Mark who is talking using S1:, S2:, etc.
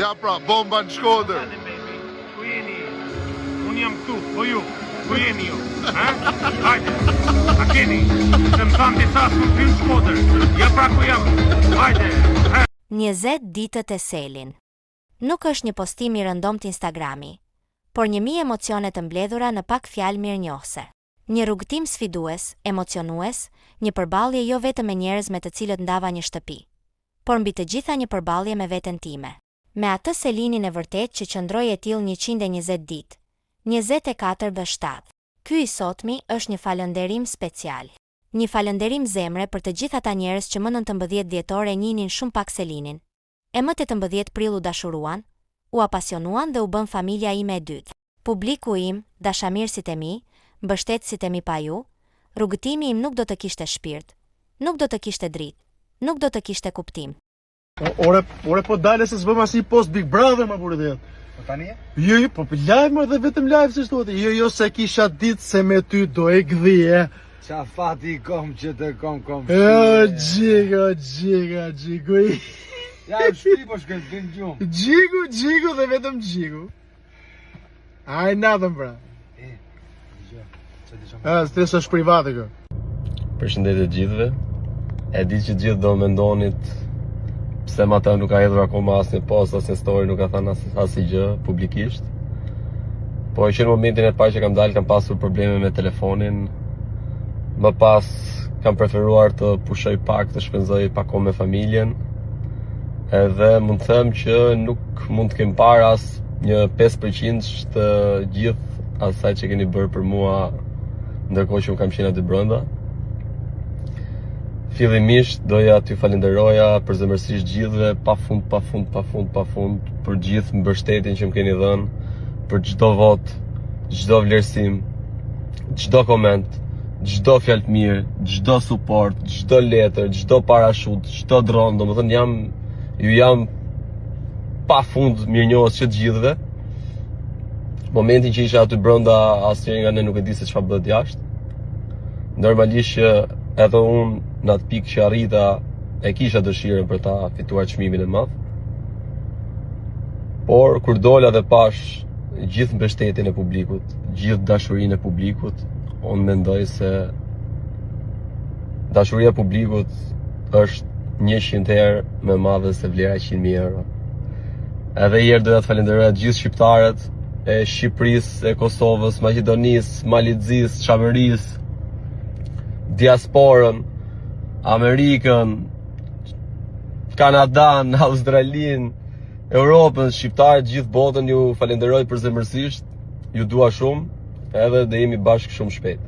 S1: Ja pra, bomba në Shkodër.
S2: Ku jeni? Unë jam këtu, po ju. Ku jeni ju? Hajde, a keni? Se më thanë disa s'më pyrë Shkodër. Ja pra ku jam. Hajde.
S3: 20 ditët e Selin. Nuk është një postim i rëndomt Instagrami, por 1000 emocione të mbledhura në pak fjalë mirënjohëse. Një rrugëtim sfidues, emocionues, një përballje jo vetëm me njerëz me të cilët ndava një shtëpi, por mbi të gjitha një përballje me veten time. Me atë Selinin e vërtet që qëndroi e tillë 120 ditë, 24/7. Ky i sotmi është një falënderim special. Një falënderim zemre për të gjithë ata njerëz që më 19 dhjetor e njihnin shumë pak Selinin. E më 18 prill u dashuruan, u apasionuan dhe u bën familja ime e dytë. Publiku im, dashamirësit e mi, mbështetësit e mi pa ju, rrugëtimi im nuk do të kishte shpirt, nuk do të kishte dritë, nuk do të kishte kuptim.
S4: Ore po dale se s'bëm asnjë post Big Brother më burrë dhe.
S5: Po tani?
S4: Jo, po live më dhe vetëm live si thotë. Jo se kisha ditë se me ty do e gdhie.
S5: Qa fati kom që të kom.
S4: Gjigo.
S5: Ja, shpi po shkën, të në gjumë.
S4: Gjigo dhe vetëm gjigo. Aj, natën pra. Stres është private kë.
S6: Përshëndetje gjithëve. E di që gjithë do mendonit pse Mateo nuk ka hedhur akoma asnjë post, asnjë story, nuk ka thënë asnjë gjë publikisht. Po që në momentin e parë që kam dalë kam pasur probleme me telefonin. Më pas kam preferuar të pushoj pak, të shpenzoj pak kohë me familjen. Edhe mund të them që nuk mund të kem parë as një 5% të gjithë asaj që keni bërë për mua ndërkohë që unë kam qenë aty brenda. Fillimisht doja t'ju falenderoja përzemërsisht gjithëve, pafund për gjithë mbështetjen që më keni dhënë, për çdo votë, çdo vlerësim, çdo koment, çdo fjalë të mirë, çdo suport, çdo letër, çdo parashut, çdo dron, domethënë jam pafund mirënjohës që të gjithëve. Momentin që isha aty brenda, asnjëri nga ne nuk e di se çfarë bëhet jashtë. Normalisht që edhe unë në atë pikë që arrita e kisha dëshirën për ta fituar çmimin e madh. Por kur dola dhe pash gjithë mbështetjen e publikut, gjithë dashurinë e publikut, unë mendoj se dashuria e publikut është 100 herë më e madhe se vlera 100.000 euro. Edhe herë doja të falenderoj gjithë shqiptarët e Shqipërisë, e Kosovës, Maqedonisë, Malizisë, Çamërisë, diasporën, Amerikën, Kanadan, Australinë, Europën, shqiptarët, gjithë botën ju falenderoj përzemërsisht, ju dua shumë, edhe dhe jemi bashkë shumë shpejt.